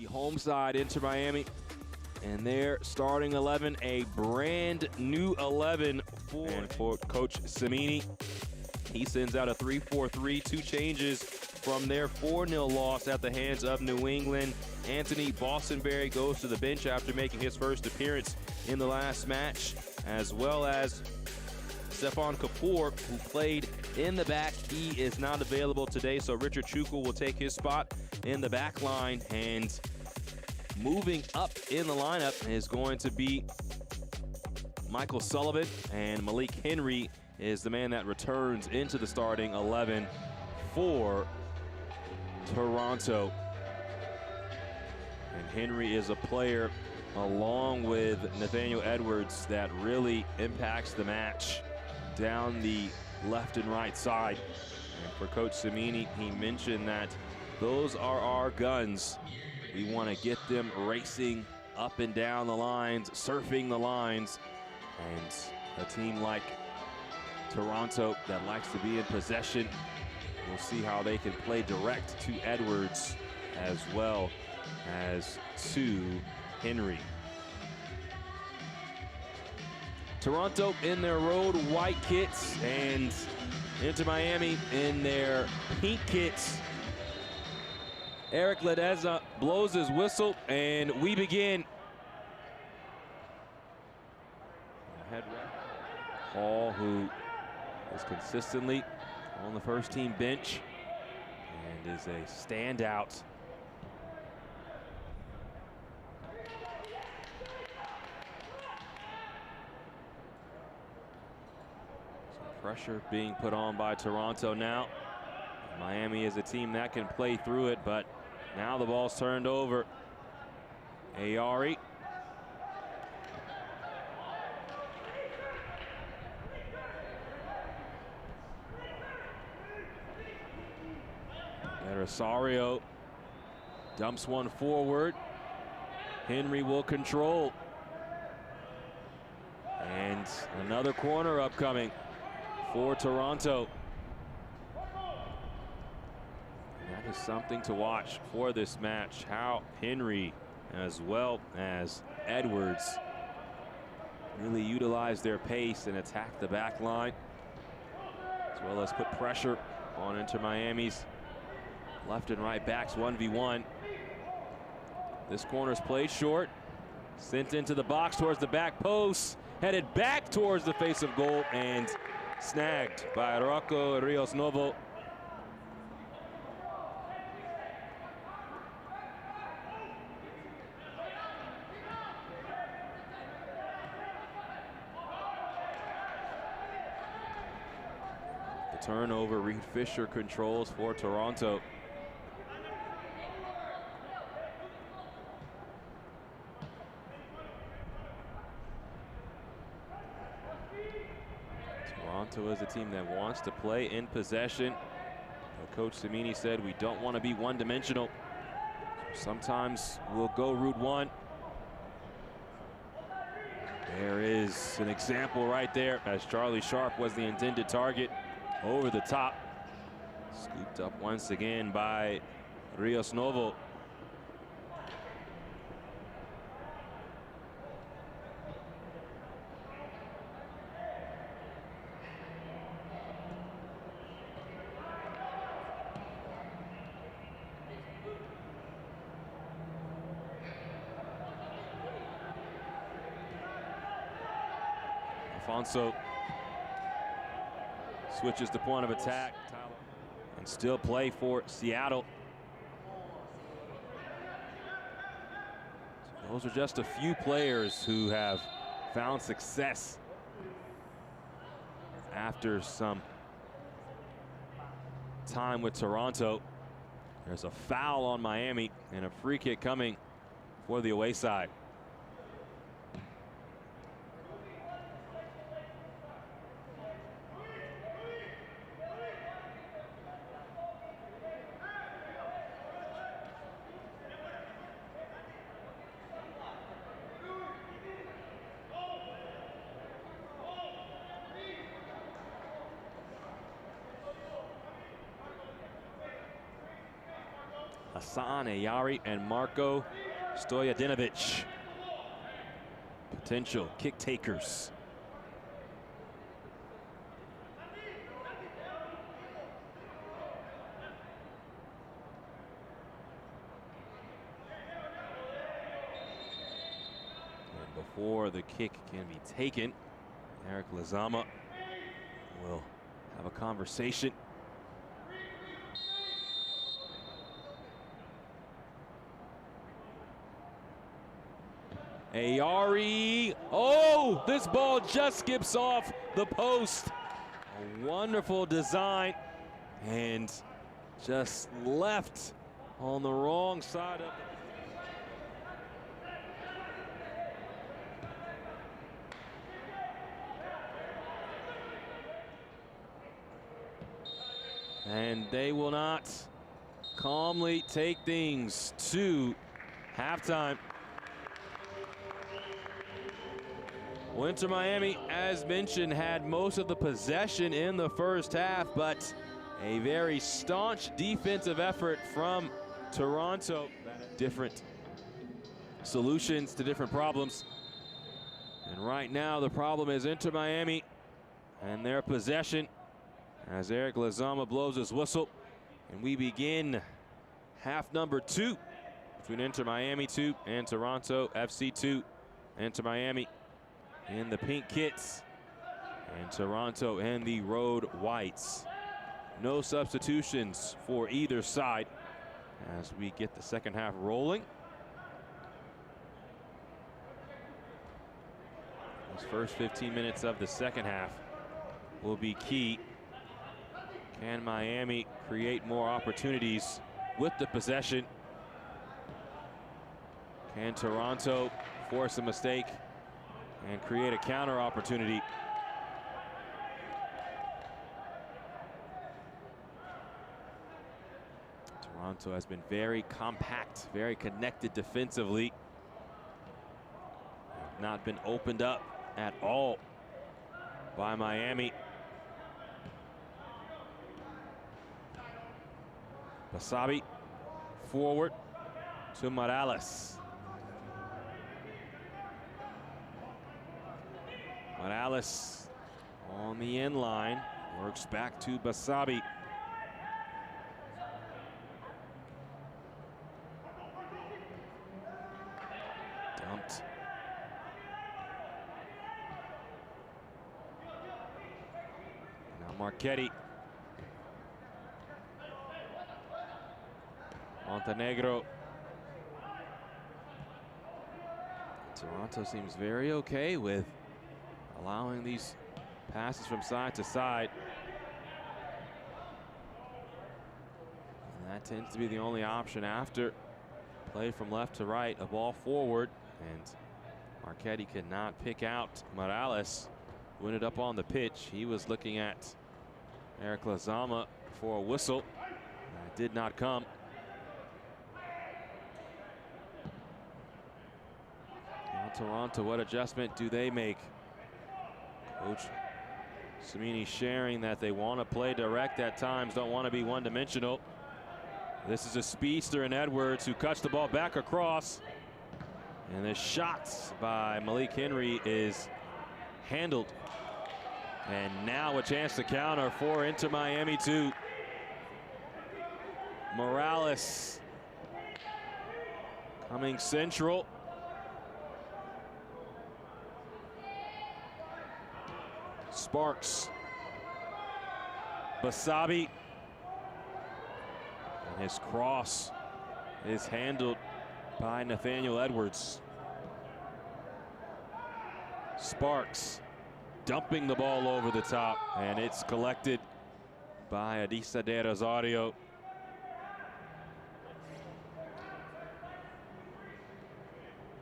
home side, Inter Miami, and their starting 11, a brand new 11 for Coach Cimini. He sends out a 3-4-3, 2 changes from their 4-0 loss at the hands of New England. Anthony Bostonberry goes to the bench after making his first appearance in the last match, as well as Stefan Kapoor, who played in the back. He is not available today, so Richard Chukwu will take his spot in the back line. And moving up in the lineup is going to be Michael Sullivan, and Malik Henry is the man that returns into the starting 11 for Toronto. And Henry is a player, along with Nathaniel Edwards, that really impacts the match down the left and right side. And for Coach Cimini, he mentioned that those are our guns. We want to get them racing up and down the lines, surfing the lines. And a team like Toronto that likes to be in possession, we'll see how they can play direct to Edwards as well as to Henry. Toronto in their road white kits, and Inter Miami in their pink kits. Eric Ledeza blows his whistle, and we begin. Head ref Hall, who is consistently on the first team bench and is a standout. Some pressure being put on by Toronto now. Miami is a team that can play through it, but now the ball's turned over. Ayari. Rosario dumps one forward. Henry will control. And another corner upcoming for Toronto. And that is something to watch for this match, how Henry as well as Edwards really utilize their pace and attack the back line, as well as put pressure on Inter Miami's left and right backs 1v1. This corner's played short, sent into the box towards the back post, headed back towards the face of goal, and snagged by Rocco Rios Novo. The turnover, Reed Fisher controls for Toronto. Toronto is a team that wants to play in possession. But Coach Cimini said we don't want to be one-dimensional. Sometimes we'll go route one. There is an example right there, as Charlie Sharp was the intended target. Over the top. Scooped up once again by Rios Novo. Alfonso switches the point of attack and still play for Seattle. So those are just a few players who have found success after some time with Toronto. There's a foul on Miami and a free kick coming for the away side. Hassan Ayari and Marko Stojadinovic. Potential kick takers. And before the kick can be taken, Eric Lezama will have a conversation. Ayari, oh, this ball just skips off the post. A wonderful design and just left on the wrong side of it. And they will not calmly take things to halftime. Inter Miami, as mentioned, had most of the possession in the first half, but a very staunch defensive effort from Toronto. Different solutions to different problems. And right now the problem is Inter Miami and their possession, as Eric Lezama blows his whistle. And we begin half number 2 between Inter Miami 2 and Toronto FC 2. Inter Miami in the pink kits and Toronto in the road whites. No substitutions for either side as we get the second half rolling. These first 15 minutes of the second half will be key. Can Miami create more opportunities with the possession? Can Toronto force a mistake and create a counter opportunity? Toronto has been very compact, very connected defensively. Not been opened up at all by Miami. Basabi forward to Morales. Morales on the end line, works back to Basabi. Dumped. Now Marchetti. Montenegro. Toronto seems very okay with allowing these passes from side to side. And that tends to be the only option after play from left to right, a ball forward. And Marchetti could not pick out Morales, who ended up on the pitch. He was looking at Eric Lezama for a whistle. It did not come. Now Toronto, what adjustment do they make? Coach Cimini sharing that they want to play direct at times, don't want to be one-dimensional. This is a speedster in Edwards who cuts the ball back across. And the shot by Malik Henry is handled. And now a chance to counter for Inter Miami 2. Morales coming central. Sparks. Basabi. And his cross is handled by Nathaniel Edwards. Sparks dumping the ball over the top, and it's collected by Adisa de Rosario.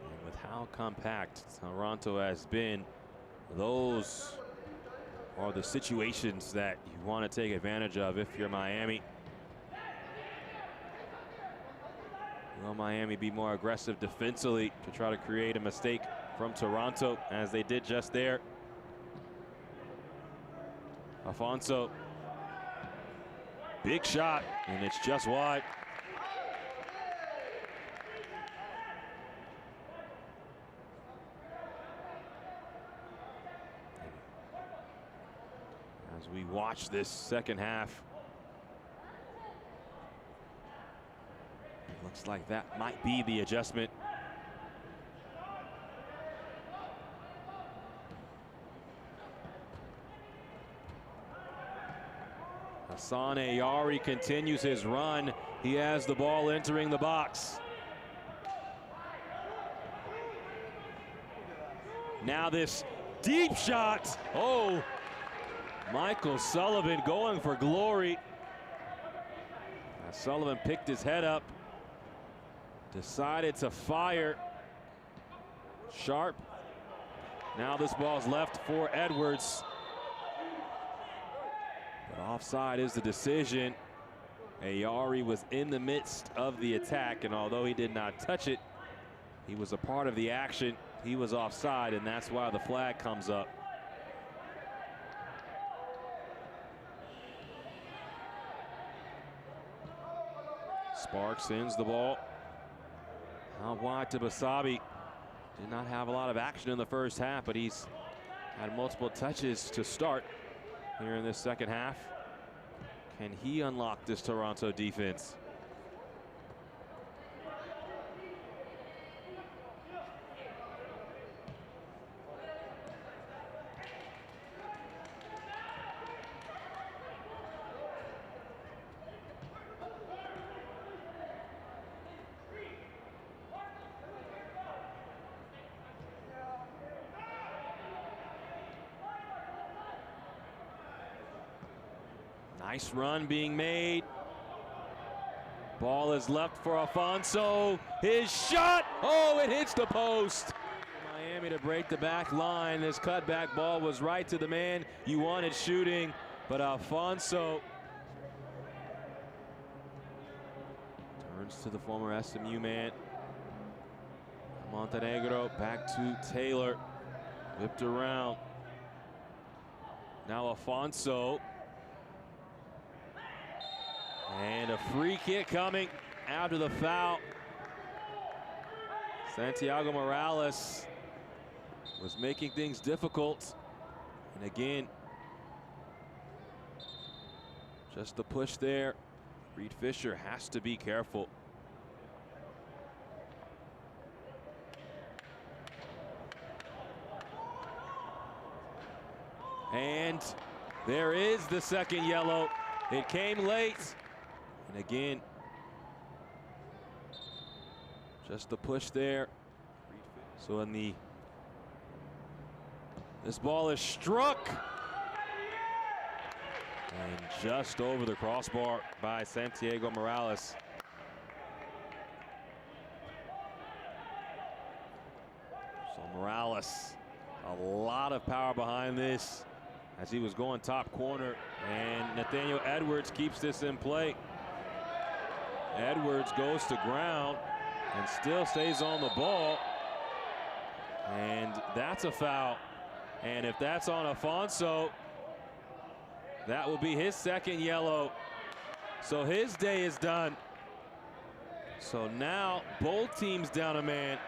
And with how compact Toronto has been, those are the situations that you want to take advantage of if you're Miami. Will Miami be more aggressive defensively to try to create a mistake from Toronto, as they did just there? Afonso, big shot, and it's just wide. as we watch this second half. It looks like that might be the adjustment. Hassan Ayari continues his run. He has the ball entering the box. Now this deep shot. Oh, Michael Sullivan going for glory. As Sullivan picked his head up, decided to fire. Sharp. Now this ball's left for Edwards. But offside is the decision. Ayari was in the midst of the attack, and although he did not touch it, he was a part of the action. He was offside, and that's why the flag comes up. Sparks sends the ball out wide to Basabi. Did not have a lot of action in the first half, but he's had multiple touches to start here in this second half. Can he unlock this Toronto defense? Nice run being made. Ball is left for Alfonso. His shot, oh, it hits the post. Miami to break the back line. This cutback ball was right to the man you wanted shooting, but Alfonso turns to the former SMU man. Montenegro back to Taylor. Whipped around. Now Alfonso. And a free kick coming after the foul. Santiago Morales was making things difficult. And again, just the push there. Reed Fisher has to be careful. And there is the second yellow. It came late. And again, just the push there. So this ball is struck. And just over the crossbar by Santiago Morales. So Morales, a lot of power behind this as he was going top corner. And Nathaniel Edwards keeps this in play. Edwards goes to ground and still stays on the ball. And that's a foul. And if that's on Alfonso, that will be his second yellow. So his day is done. So now both teams down a man.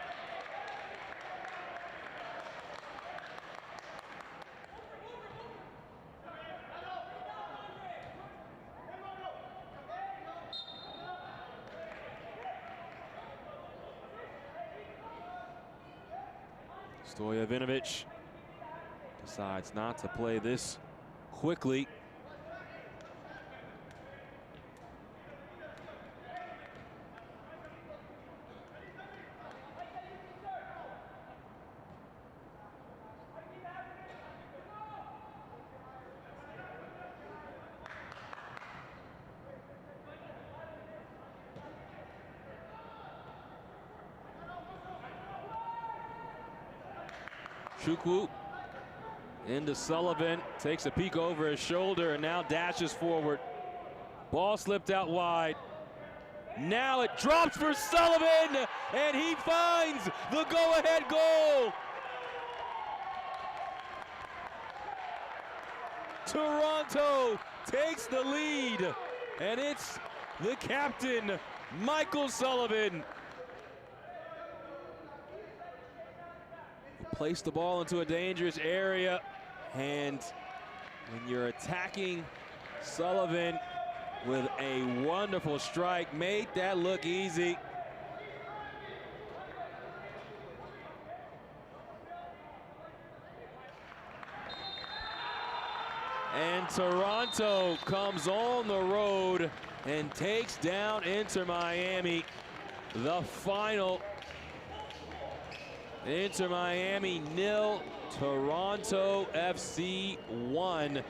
Stojanovic decides not to play this quickly. Chukwu into Sullivan, takes a peek over his shoulder and now dashes forward. Ball slipped out wide. Now it drops for Sullivan, and he finds the go-ahead goal. Toronto takes the lead, and it's the captain, Michael Sullivan. Placed the ball into a dangerous area, and When you're attacking Sullivan with a wonderful strike, made that look easy. And Toronto comes on the road and takes down Inter Miami. The final, Inter Miami 0, Toronto FC 1.